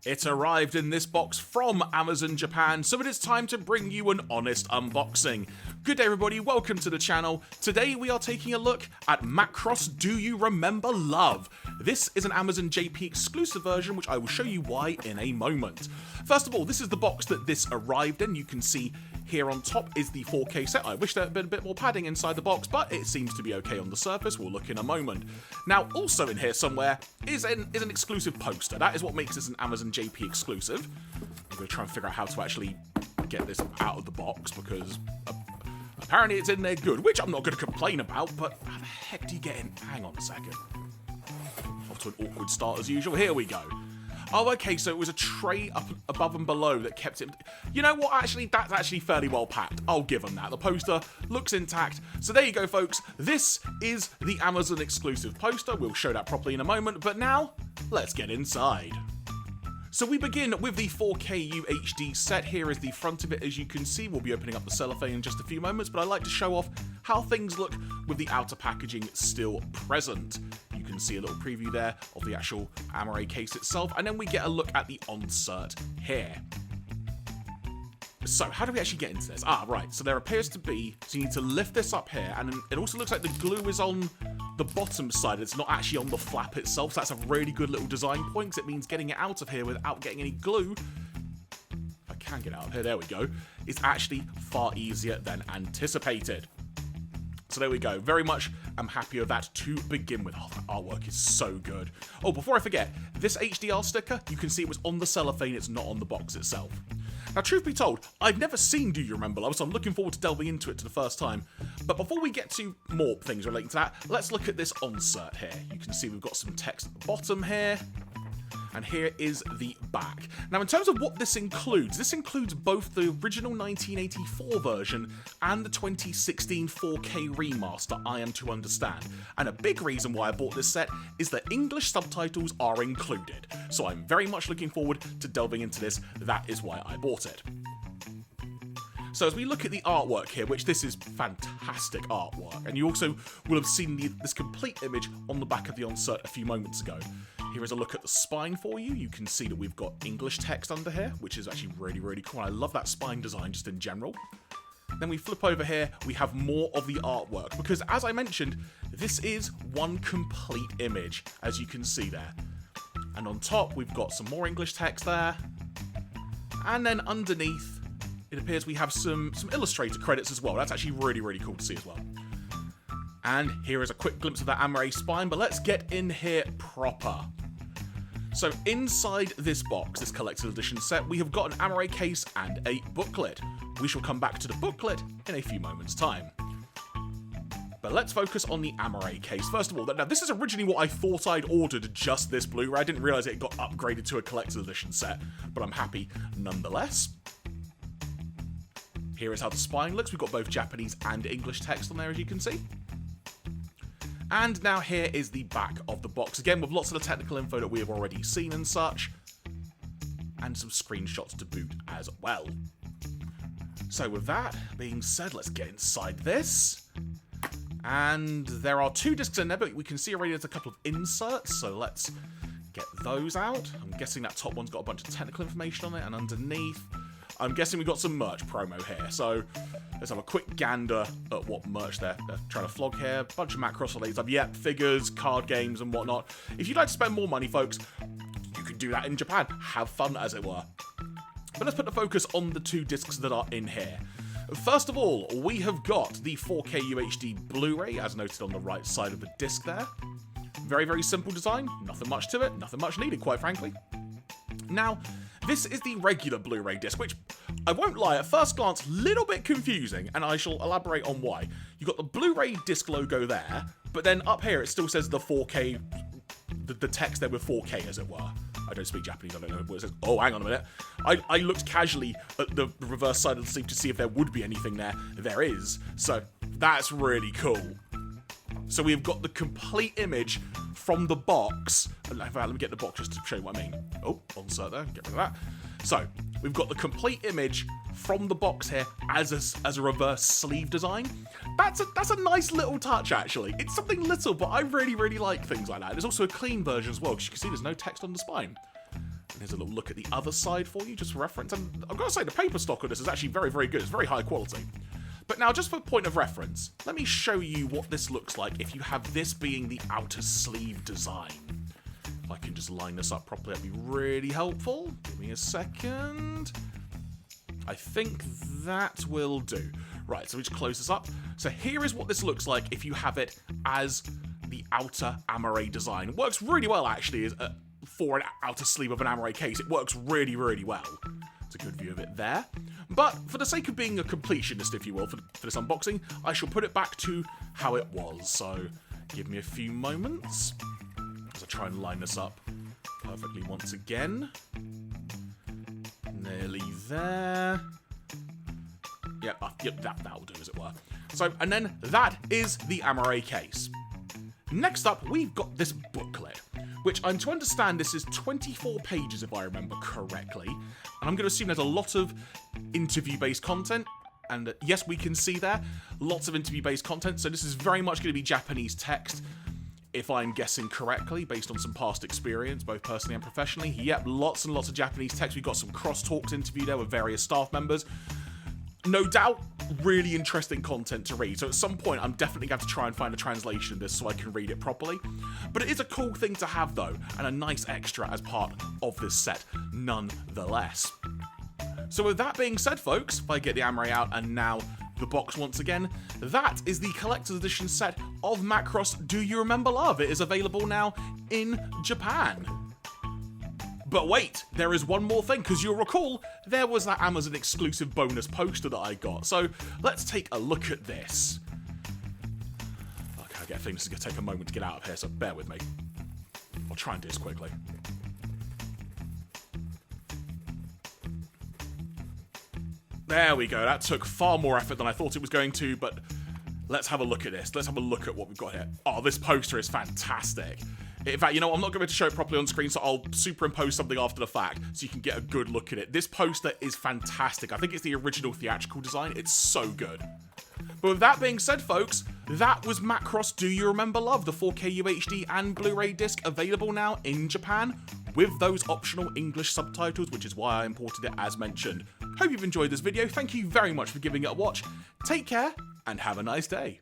It arrived in this box from Amazon Japan, so it is time to bring you an honest unboxing. Good day everybody, welcome to the channel. Today we are taking a look at Macross Do You Remember Love? This is an Amazon JP exclusive version, which I will show you why in a moment. First of all, this is the box that this arrived in. You can see here on top is the 4K set. I wish there had been a bit more padding inside the box, but it seems to be okay on the surface. We'll look in a moment. Now, also in here somewhere is an exclusive poster. That is what makes this an Amazon JP exclusive. I'm going to try and figure out how to actually get this out of the box because apparently it's in there good, which I'm not going to complain about, but how the heck do you get in? Hang on a second. Off to an awkward start as usual. Here we go. Oh, okay, so it was a tray up above and below that kept it... You know what, actually, that's actually fairly well packed. I'll give them that. The poster looks intact. So there you go, folks. This is the Amazon exclusive poster. We'll show that properly in a moment, but now, let's get inside. So we begin with the 4K UHD set. Here is the front of it, as you can see. We'll be opening up the cellophane in just a few moments, but I like to show off how things look with the outer packaging still present. You can see a little preview there of the actual amaray case itself, and then we get a look at the insert here. So, how do we actually get into this? Right, so there appears to be, so you need to lift this up here, and it also looks like the glue is on the bottom side. It's not actually on the flap itself, so that's a really good little design point, because it means getting it out of here without getting any glue, if I can get out of here, there we go, is actually far easier than anticipated. So there we go, very much I'm happy with that to begin with. Oh, that artwork is so good. Oh, before I forget, this HDR sticker, you can see it was on the cellophane, it's not on the box itself. Now, truth be told, I've never seen Do You Remember Love, so I'm looking forward to delving into it for the first time. But before we get to more things relating to that, let's look at this insert here. You can see we've got some text at the bottom here. And here is the back. Now, in terms of what this includes both the original 1984 version and the 2016 4K remaster, I am to understand. And a big reason why I bought this set is that English subtitles are included. So I'm very much looking forward to delving into this. That is why I bought it. So as we look at the artwork here, which this is fantastic artwork, and you also will have seen this complete image on the back of the insert a few moments ago. Here is a look at the spine for you. You can see that we've got English text under here, which is actually really, really cool. I love that spine design just in general. Then we flip over here, we have more of the artwork, because as I mentioned, this is one complete image, as you can see there. And on top, we've got some more English text there. And then underneath, it appears we have some Illustrator credits as well. That's actually really, really cool to see as well. And here is a quick glimpse of that amaray spine, but let's get in here proper. So inside this box, this collector's edition set, we have got an amaray case and a booklet. We shall come back to the booklet in a few moments' time. But let's focus on the amaray case. First of all, now this is originally what I thought I'd ordered, just this Blu-ray. I didn't realize it got upgraded to a collector's edition set, but I'm happy nonetheless. Here is how the spine looks. We've got both Japanese and English text on there, as you can see. And now here is the back of the box, again with lots of the technical info that we have already seen and such, and some screenshots to boot as well. So with that being said, let's get inside this. And there are two discs in there, but we can see already there's a couple of inserts, so let's get those out. I'm guessing that top one's got a bunch of technical information on it, and underneath, I'm guessing we've got some merch promo here. So let's have a quick gander at what merch they're trying to flog here. A bunch of Macross related stuff. Yep, figures, card games, and whatnot. If you'd like to spend more money, folks, you can do that in Japan. Have fun, as it were. But let's put the focus on the two discs that are in here. First of all, we have got the 4K UHD Blu-ray, as noted on the right side of the disc there. Very, very simple design. Nothing much to it. Nothing much needed, quite frankly. Now, this is the regular Blu-ray disc, which, I won't lie, at first glance, little bit confusing, and I shall elaborate on why. You've got the Blu-ray disc logo there, but then up here it still says the 4K, the text there with 4K, as it were. I don't speak Japanese, I don't know what it says. Oh, hang on a minute. I looked casually at the reverse side of the sleeve to see if there would be anything there. There is, so that's really cool. So we've got the complete image from the box. Let me get the box just to show you what I mean. Oh, insert there, get rid of that. So, we've got the complete image from the box here as a reverse sleeve design. That's a nice little touch, actually. It's something little, but I really, really like things like that. There's also a clean version as well, because you can see there's no text on the spine. And here's a little look at the other side for you, just for reference. And I've got to say, the paper stock on this is actually very, very good. It's very high quality. But now, just for point of reference, let me show you what this looks like if you have this being the outer sleeve design. If I can just line this up properly, that'd be really helpful. Give me a second. I think that will do. Right, so we just close this up. So here is what this looks like if you have it as the outer amaray design. It works really well, actually, for an outer sleeve of an amaray case. It works really, really well. It's a good view of it there. But for the sake of being a completionist, if you will, for this unboxing, I shall put it back to how it was. So give me a few moments as I try and line this up perfectly once again. Nearly there. Yep, that'll do, as it were. So, and then that is the amaray case. Next up, we've got this booklet, which I'm to understand this is 24 pages, if I remember correctly. And I'm going to assume there's a lot of interview-based content. And yes, we can see there, lots of interview-based content. So this is very much going to be Japanese text, if I'm guessing correctly, based on some past experience, both personally and professionally. Yep, lots and lots of Japanese text. We've got some cross-talks interview there with various staff members. No doubt, really interesting content to read. So at some point, I'm definitely going to try and find a translation of this so I can read it properly. But it is a cool thing to have, though, and a nice extra as part of this set, nonetheless. So with that being said, folks, if I get the amaray out and now the box once again, that is the collector's edition set of Macross Do You Remember Love? It is available now in Japan. But wait, there is one more thing, because you'll recall there was that Amazon exclusive bonus poster that I got. So let's take a look at this. Okay, I get a feeling this is going to take a moment to get out of here, so bear with me. I'll try and do this quickly. There we go. That took far more effort than I thought it was going to, but let's have a look at this. Let's have a look at what we've got here. Oh, this poster is fantastic. In fact, you know, I'm not going to show it properly on screen, so I'll superimpose something after the fact so you can get a good look at it. This poster is fantastic. I think it's the original theatrical design. It's so good. But with that being said, folks, that was Macross Do You Remember Love, the 4K UHD and Blu-ray disc available now in Japan with those optional English subtitles, which is why I imported it as mentioned. Hope you've enjoyed this video. Thank you very much for giving it a watch. Take care and have a nice day.